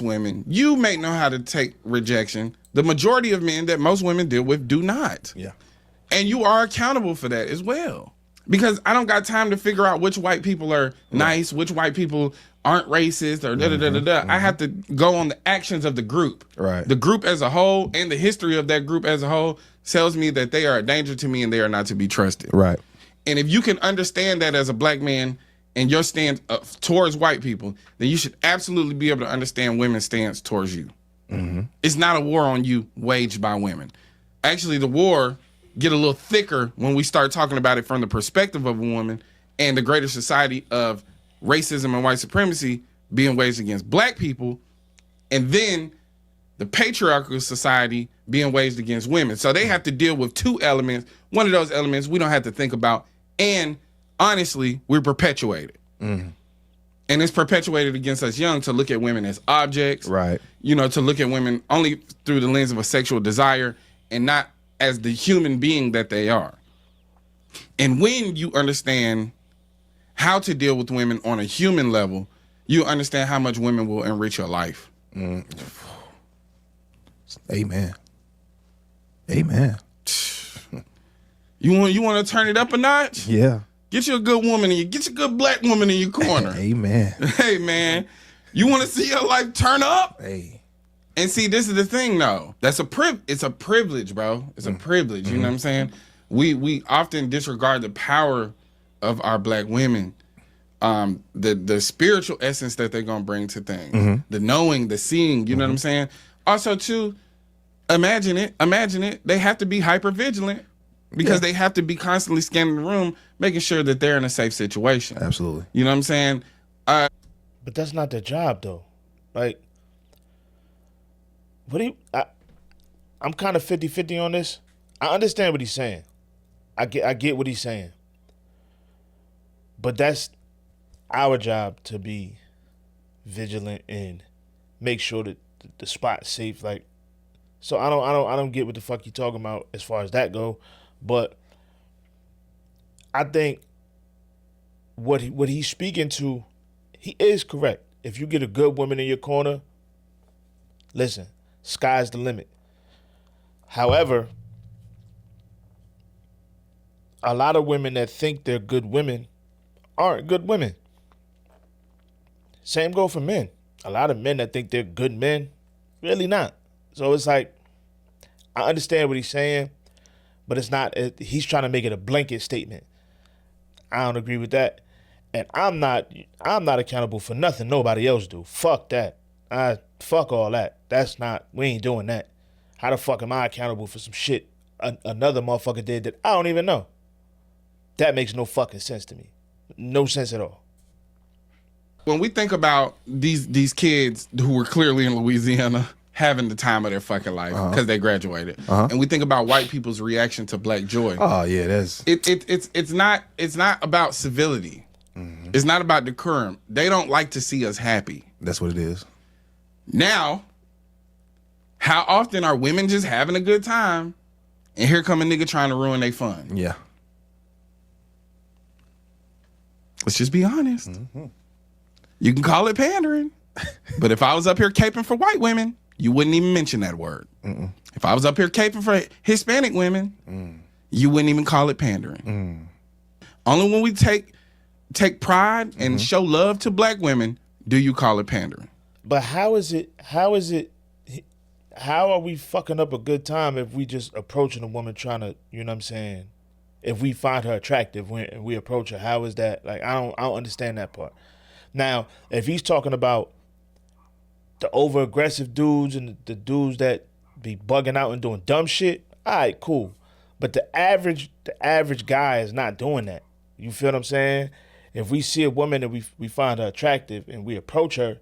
women, you may know how to take rejection. The majority of men that most women deal with do not. Yeah. And you are accountable for that as well. Because I don't got time to figure out which white people are nice, which white people aren't racist, or da-da-da-da-da. I have to go on the actions of the group. Right. The group as a whole and the history of that group as a whole tells me that they are a danger to me and they are not to be trusted. Right. And if you can understand that as a black man and your stance towards white people, then you should absolutely be able to understand women's stance towards you. It's not a war on you waged by women. Actually, the war get a little thicker when we start talking about it from the perspective of a woman and the greater society of racism and white supremacy being waged against black people, and then the patriarchal society being waged against women. So they have to deal with two elements. One of those elements we don't have to think about, and honestly, we're perpetuated. And it's perpetuated against us young to look at women as objects, Right. you know, to look at women only through the lens of a sexual desire and not as the human being that they are. And when you understand how to deal with women on a human level, you understand how much women will enrich your life. Amen. Amen. You want to turn it up a notch? Yeah. Get you a good woman get you a good black woman in your corner. Amen. Hey man, you want to see your life turn up? Hey. And see, this is the thing though. It's a privilege, bro. It's a privilege. You know what I'm saying? We often disregard the power of our black women. The spiritual essence that they're gonna bring to things. The knowing, the seeing, you know what I'm saying? Also too, imagine it. They have to be hyper vigilant because they have to be constantly scanning the room, making sure that they're in a safe situation. Absolutely. You know what I'm saying? But that's not their job, though. Like, I'm kind of 50-50 on this. I understand what he's saying. I get what he's saying. But that's our job to be vigilant and make sure that the spot's safe. Like, so I don't get what the fuck you talking about as far as that go. But I think what he's speaking to, he is correct. If you get a good woman in your corner, listen, sky's the limit. However, a lot of women that think they're good women aren't good women. Same go for men. A lot of men that think they're good men, really not. So it's like, I understand what he's saying, but it's not, he's trying to make it a blanket statement. I don't agree with that. And I'm not accountable for nothing nobody else do. Fuck that. Fuck all that. We ain't doing that. How the fuck am I accountable for some shit another motherfucker did that I don't even know? That makes no fucking sense to me. No sense at all. When we think about these kids who were clearly in Louisiana having the time of their fucking life because they graduated, and we think about white people's reaction to Black Joy. Oh yeah, that's it's not about civility. It's not about decorum. They don't like to see us happy. That's what it is. Now, how often are women just having a good time, and here come a nigga trying to ruin their fun? Yeah. Let's just be honest. You can call it pandering, but if I was up here caping for white women, you wouldn't even mention that word. If I was up here caping for Hispanic women, you wouldn't even call it pandering. Only when we take pride and show love to Black women do you call it pandering. But how are we fucking up a good time if we just approaching a woman trying to, you know what I'm saying? If we find her attractive when we approach her, how is that? Like, I don't understand that part. Now, if he's talking about the over aggressive dudes and the dudes that be bugging out and doing dumb shit, all right, cool. But the average guy is not doing that. You feel what I'm saying? If we see a woman and we find her attractive and we approach her,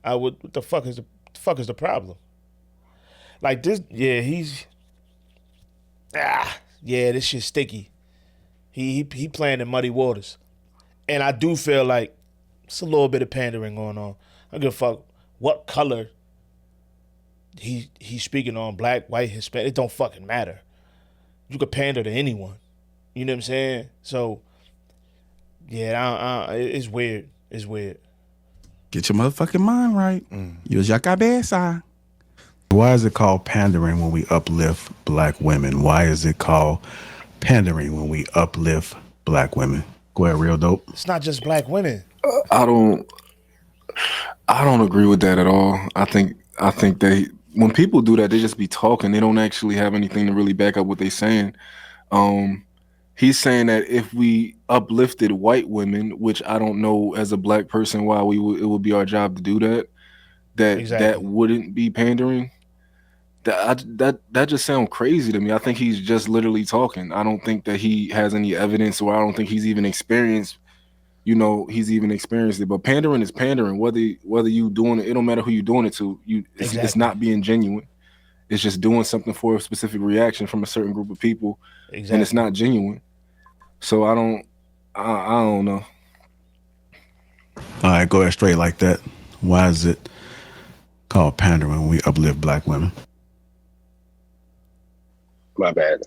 what the fuck is the problem? Like this, yeah, this shit's sticky. He playing in muddy waters. And I do feel like it's a little bit of pandering going on. I don't give a fuck what color he's speaking on, black, white, Hispanic. It don't fucking matter. You could pander to anyone. You know what I'm saying? So, yeah, it's weird. It's weird. Get your motherfucking mind right. Use your cabeza. Why is it called pandering when we uplift black women? Why is it called pandering when we uplift black women? Go ahead, real dope. It's not just black women. I don't agree with that at all. I think they, when people do that, they just be talking. They don't actually have anything to really back up what they're saying. He's saying that if we uplifted white women, which I don't know as a black person why it would be our job to do that, that wouldn't be pandering. That just sounds crazy to me. I think he's just literally talking. I don't think that he has any evidence, or I don't think he's even experienced. He's even experienced it. But pandering is pandering. Whether you doing it, it don't matter who you're doing it to. It's not being genuine. It's just doing something for a specific reaction from a certain group of people, and it's not genuine. So I don't know. All right, go ahead straight like that. Why is it called pandering when we uplift black women? My bad.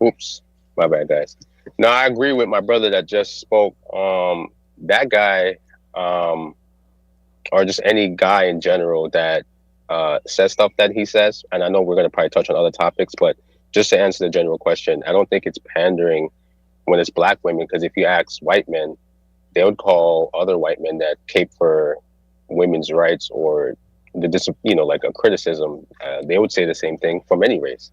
Oops. My bad, guys. No, I agree with my brother that just spoke. That guy, or just any guy in general that says stuff that he says, and I know we're going to probably touch on other topics, but just to answer the general question, I don't think it's pandering when it's black women, because if you ask white men, they would call other white men that cape for women's rights or like a criticism. They would say the same thing from any race.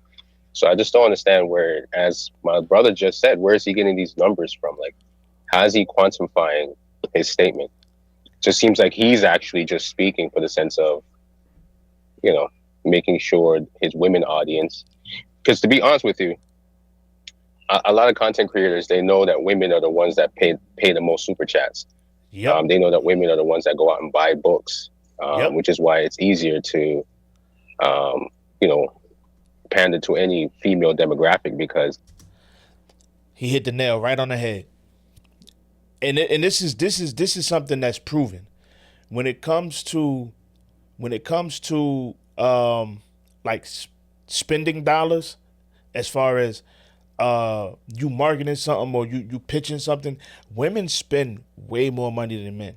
So I just don't understand where, as my brother just said, where is he getting these numbers from? Like, how is he quantifying his statement? Just seems like he's actually just speaking for the sense of, making sure his women audience. Because to be honest with you, a lot of content creators, they know that women are the ones that pay the most super chats. Yep. They know that women are the ones that go out and buy books, which is why it's easier to, pander to any female demographic, because he hit the nail right on the head. And this is something that's proven when it comes to like spending dollars, as far as you marketing something or you pitching something. Women spend way more money than men.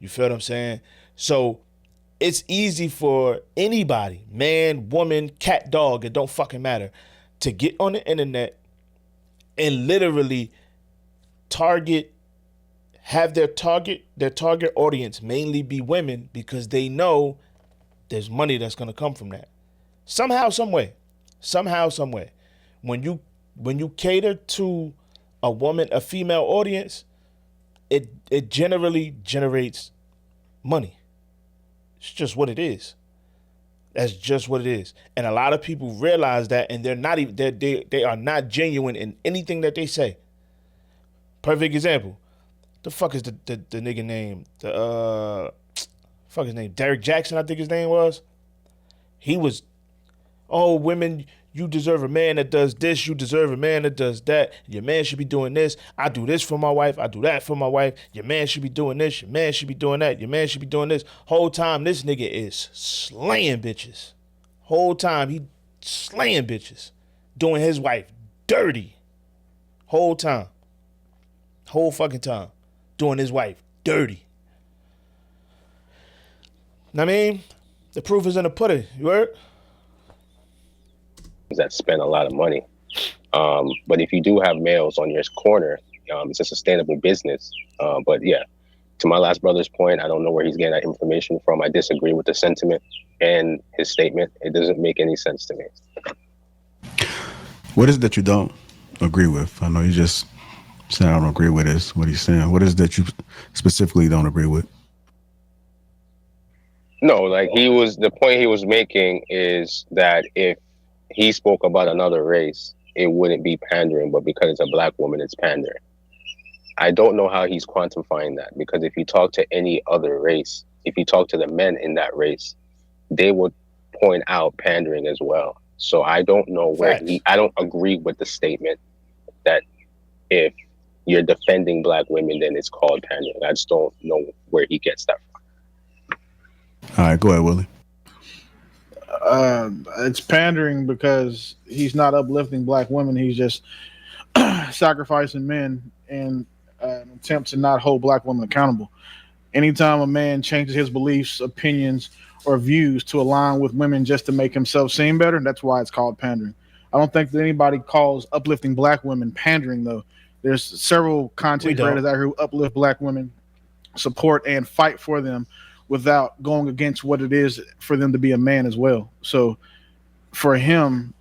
You feel what I'm saying? So it's easy for anybody, man, woman, cat, dog, it don't fucking matter, to get on the internet and literally have their target audience mainly be women, because they know there's money that's gonna come from that. Somehow, some way. When you cater to a female audience, it generally generates money. It's just what it is. That's just what it is. And a lot of people realize that, and they're not even they are not genuine in anything that they say. Perfect example. The fuck is the nigga name? Fuck his name? Derek Jackson, I think his name was. He was, women, you deserve a man that does this. You deserve a man that does that. Your man should be doing this. I do this for my wife. I do that for my wife. Your man should be doing this. Your man should be doing that. Your man should be doing this. Whole time, this nigga is slaying bitches. Whole time, he slaying bitches. Doing his wife dirty. Whole time. Whole fucking time. Doing his wife dirty. I mean, the proof is in the pudding. You heard? That spend a lot of money. But if you do have males on your corner, it's a sustainable business. But yeah, to my last brother's point, I don't know where he's getting that information from. I disagree with the sentiment and his statement. It doesn't make any sense to me. What is it that you don't agree with? I know you just said I don't agree with this, what he's saying. What is it that you specifically don't agree with? No, like the point he was making is that if he spoke about another race, it wouldn't be pandering, but because it's a black woman, it's pandering. I don't know how he's quantifying that, because if you talk to any other race, if you talk to the men in that race, they would point out pandering as well. So I don't know where I don't agree with the statement that if you're defending black women, then it's called pandering. I just don't know where he gets that from. All right, go ahead, Willie. It's pandering because he's not uplifting black women. He's just sacrificing men in an attempt to not hold black women accountable. Anytime a man changes his beliefs, opinions, or views to align with women just to make himself seem better, that's why it's called pandering. I don't think that anybody calls uplifting black women pandering, though. There's several We content don't. creators out here who uplift black women, support and fight for them without going against what it is for them to be a man as well. So for him,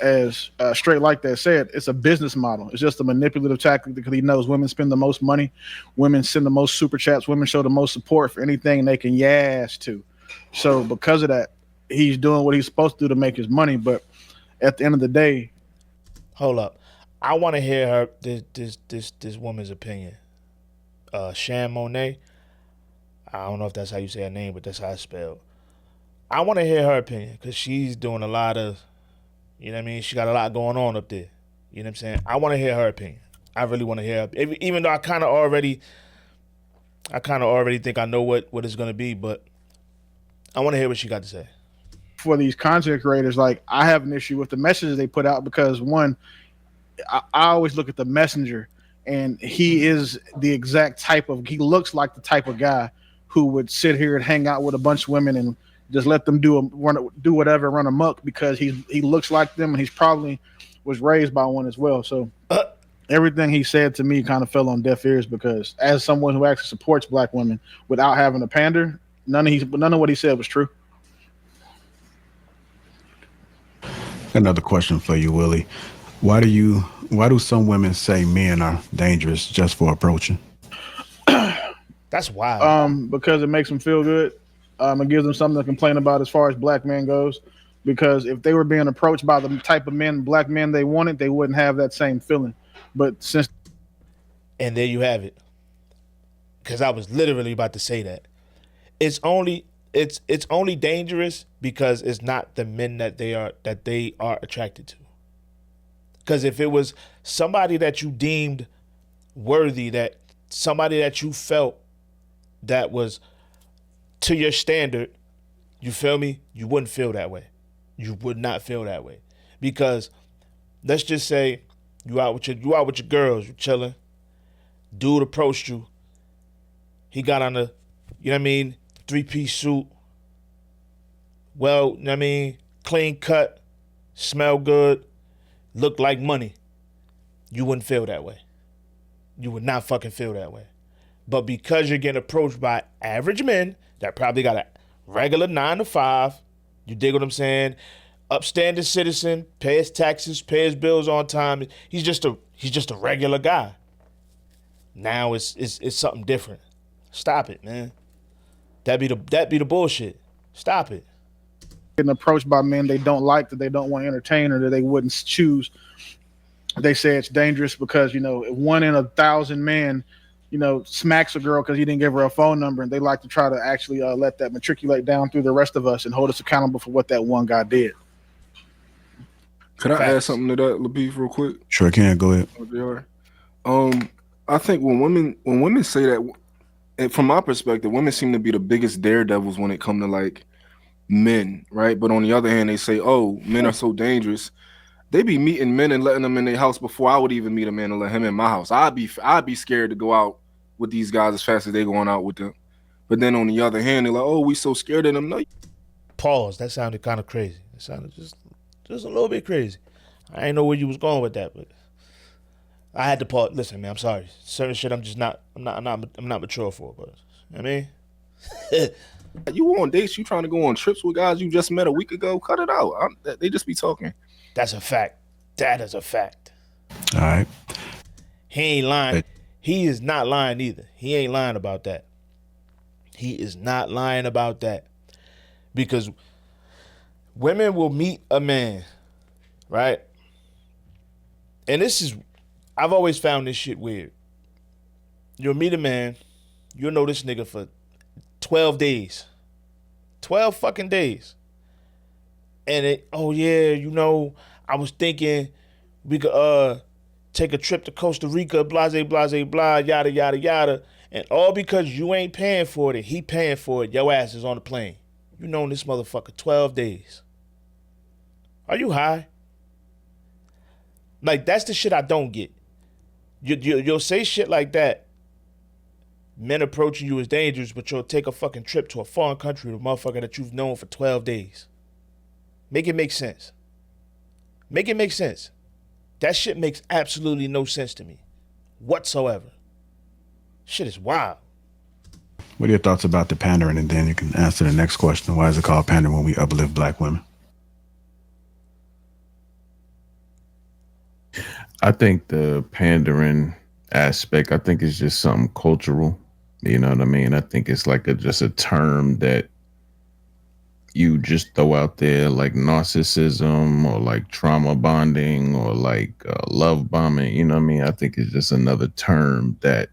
as Straight Like That said, it's a business model. It's just a manipulative tactic because he knows women spend the most money, women send the most super chats, women show the most support for anything they can yes to. So because of that, he's doing what he's supposed to do to make his money. But at the end of the day, Hold up. I want to hear her this woman's opinion. Shan Monet. I don't know if that's how you say her name, but that's how it's spelled. I want to hear her opinion because she's doing a lot of, you know what I mean? She got a lot going on up there. You know what I'm saying? I want to hear her opinion. I really want to hear her. Even though I kind of already think I know what it's going to be, but I want to hear what she got to say. for these content creators, like I have an issue with the messages they put out because one, I always look at the messenger, and he is the exact type of. He looks like the type of guy who would sit here and hang out with a bunch of women and just let them do whatever, run amok because he looks like them, and he's probably was raised by one as well. So everything he said to me kind of fell on deaf ears because as someone who actually supports black women without having a pander, none of what he said was true. Another question for you, Willie. Why do some women say men are dangerous just for approaching? That's wild. Because it makes them feel good. It gives them something to complain about as far as black men goes. Because if they were being approached by the type of black men they wanted, they wouldn't have that same feeling. But since And there you have it. Because I was literally about to say that. It's only dangerous because it's not the men that they are attracted to. Because if it was somebody that you deemed worthy, that somebody that you felt that was to your standard, you feel me? You wouldn't feel that way. You would not feel that way. Because let's just say you out with your girls, you chilling. Dude approached you. He got on a, you know what I mean, 3-piece suit. Well, you know what I mean, clean cut, smell good, look like money. You wouldn't feel that way. You would not fucking feel that way. But because you're getting approached by average men that probably got a regular 9 to 5, you dig what I'm saying? Upstanding citizen, pay his taxes, pay his bills on time. He's just a regular guy. Now it's something different. Stop it, man. That be the bullshit. Stop it. getting approached by men they don't like, that they don't want to entertain, or that they wouldn't choose, they say it's dangerous because, if 1 in 1,000 men, smacks a girl because he didn't give her a phone number, and they like to try to actually let that matriculate down through the rest of us and hold us accountable for what that one guy did. Could I add something to that, Lapeef, real quick? Sure can. Go ahead. I think when women say that, and from my perspective, women seem to be the biggest daredevils when it comes to like men, right? But on the other hand, they say, "Oh, men are so dangerous." They be meeting men and letting them in their house before I would even meet a man and let him in my house. I'd be scared to go out with these guys as fast as they going out with them. But then on the other hand, they're like, "Oh, we so scared of them." No. Pause. That sounded kind of crazy. It sounded just a little bit crazy. I didn't know where you was going with that, but I had to pause. Listen, man, I'm sorry. Certain shit I'm not mature for, but I mean, You on dates, you trying to go on trips with guys you just met a week ago, cut it out. They just be talking. that's a fact. That is a fact. All right. He ain't lying. He is not lying either. He ain't lying about that. He is not lying about that. Because women will meet a man, right? And I've always found this shit weird. You'll meet a man, you'll know this nigga for 12 days. 12 fucking days. And I was thinking we could take a trip to Costa Rica, blase, blase, blah, yada, yada, yada. And all because you ain't paying for it, he paying for it, your ass is on the plane. You known this motherfucker 12 days. Are you high? Like, that's the shit I don't get. You'll say shit like that, men approaching you is dangerous, but you'll take a fucking trip to a foreign country with a motherfucker that you've known for 12 days. Make it make sense. Make it make sense. That shit makes absolutely no sense to me whatsoever. Shit is wild. What are your thoughts about the pandering? And then you can answer the next question. Why is it called pandering when we uplift black women? I think the pandering aspect, I think it's just something cultural. You know what I mean? I think it's like just a term that you just throw out there, like narcissism or like trauma bonding or like love bombing. You know what I mean? I think it's just another term that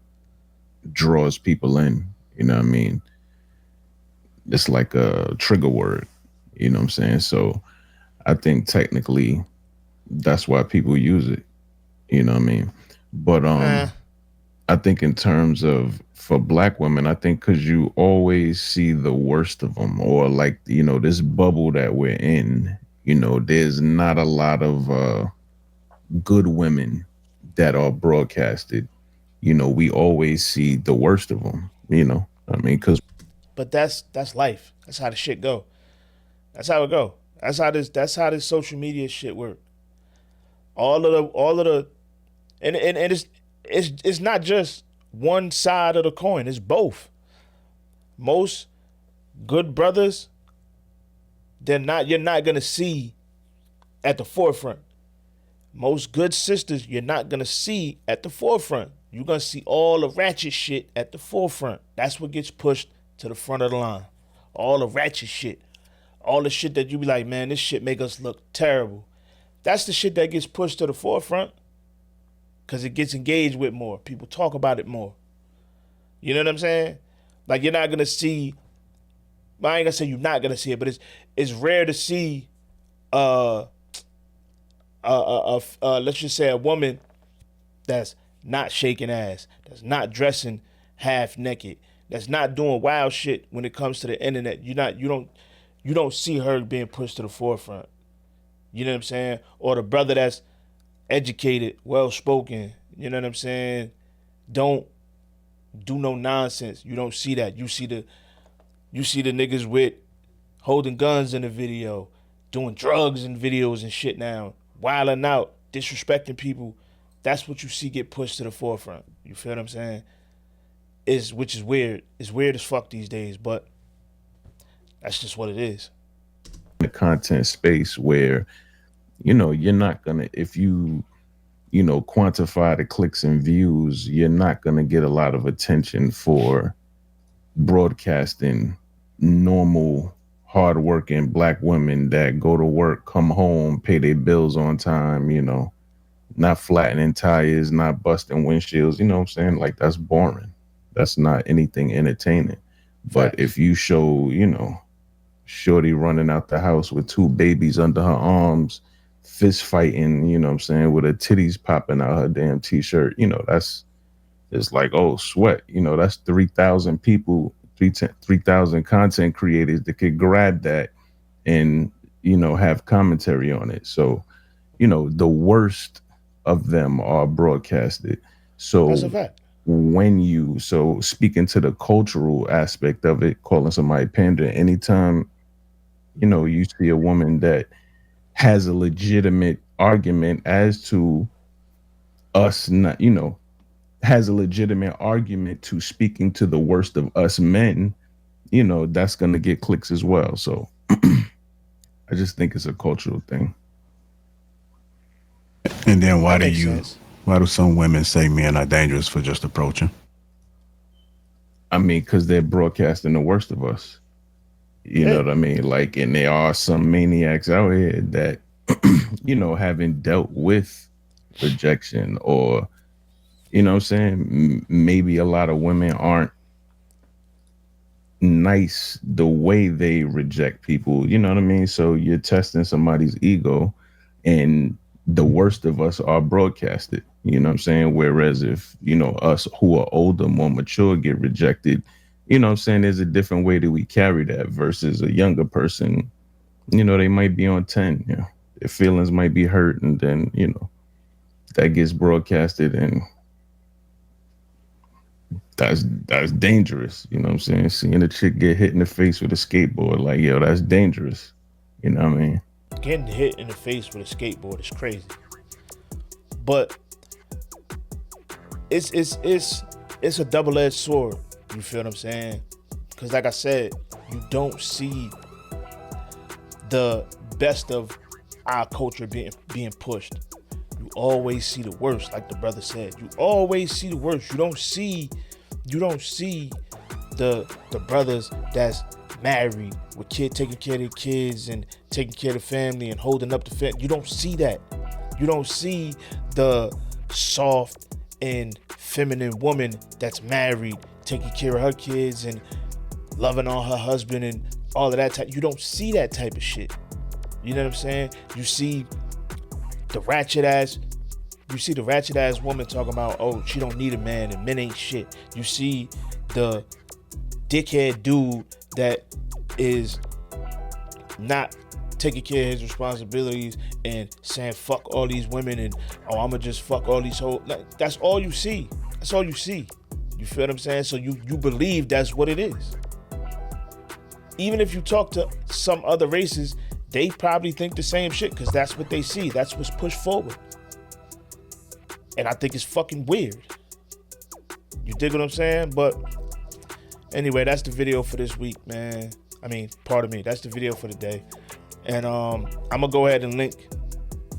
draws people in. You know what I mean? It's like a trigger word. You know what I'm saying? So I think technically that's why people use it. You know what I mean? But I think in terms of for black women, I think because you always see the worst of them, or like, you know, this bubble that we're in, you know, there's not a lot of good women that are broadcasted. You know, we always see the worst of them, you know, I mean, because. But that's life. That's how the shit go. That's how it go. That's how this social media shit work. All of the and it's not just one side of the coin, it's both. Most good brothers, you're not gonna see at the forefront. Most good sisters, you're not gonna see at the forefront. You're gonna see all the ratchet shit at the forefront. That's what gets pushed to the front of the line. All the ratchet shit. All the shit that you be like, man, this shit make us look terrible. That's the shit that gets pushed to the forefront because it gets engaged with more. People talk about it more. You know what I'm saying? Like, you're not going to see, well, I ain't going to say you're not going to see it, but it's rare to see, let's just say a woman that's not shaking ass, that's not dressing half naked, that's not doing wild shit when it comes to the internet. You don't see her being pushed to the forefront. You know what I'm saying? Or the brother that's educated, well spoken, you know what I'm saying? Don't do no nonsense. You don't see that. You see the niggas with holding guns in the video, doing drugs in videos and shit now, wilding out, disrespecting people. That's what you see get pushed to the forefront. You feel what I'm saying? Which is weird. It's weird as fuck these days, but that's just what it is. The content space where, you know, you're not gonna, if you know, quantify the clicks and views, you're not gonna get a lot of attention for broadcasting normal, hardworking black women that go to work, come home, pay their bills on time, you know, not flattening tires, not busting windshields, you know what I'm saying? Like, that's boring. That's not anything entertaining. But Facts. if you show, you know, shorty running out the house with 2 babies under her arms, fist fighting, you know what I'm saying, with her titties popping out her damn t-shirt, you know, it's like, oh, sweat, you know, that's 3,000 people, 3,000 content creators that could grab that and, you know, have commentary on it. So, you know, the worst of them are broadcasted. So That's a fact. so speaking to the cultural aspect of it, calling somebody pandering, anytime, you know, you see a woman that has a legitimate argument as to us not, you know, has a legitimate argument to speaking to the worst of us men, you know, that's going to get clicks as well. So I just think it's a cultural thing. And then why That do makes sense. why do some women say men are dangerous for just approaching? I mean, because they're broadcasting the worst of us. You know what I mean? Like, and there are some maniacs out here that, you know, haven't dealt with rejection, or, you know what I'm saying? Maybe a lot of women aren't nice the way they reject people. You know what I mean? So you're testing somebody's ego, and the worst of us are broadcasted. You know what I'm saying? Whereas if, you know, us who are older, more mature get rejected, you know what I'm saying, there's a different way that we carry that versus a younger person. You know, they might be on 10, you know, their feelings might be hurt, and then, you know, that gets broadcasted, and that's dangerous. You know what I'm saying? Seeing a chick get hit in the face with a skateboard, like, yo, that's dangerous. You know what I mean? Getting hit in the face with a skateboard is crazy. But it's a double-edged sword. You feel what I'm saying? Because like I said, you don't see the best of our culture being pushed. You always see the worst, like the brother said. You always see the worst. You don't see the brothers that's married with taking care of their kids and taking care of the family and holding up the family. You don't see that. You don't see the soft and feminine woman that's married, taking care of her kids and loving on her husband and all of that type. You don't see that type of shit. You know what I'm saying? You see the ratchet ass woman talking about, oh, she don't need a man and men ain't shit. You see the dickhead dude that is not taking care of his responsibilities and saying fuck all these women and oh, I'ma just fuck all these hoes. Like, that's all you see. That's all you see. You feel what I'm saying? So you believe that's what it is. Even if you talk to some other races, they probably think the same shit because that's what they see. That's what's pushed forward. And I think it's fucking weird. You dig what I'm saying? But anyway, that's the video for this week, man. I mean, pardon me. That's the video for the day. And I'm gonna go ahead and link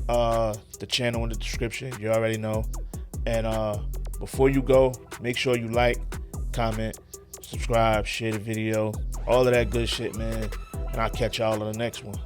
the channel in the description. You already know. And before you go, make sure you like, comment, subscribe, share the video, all of that good shit, man. And I'll catch y'all in the next one.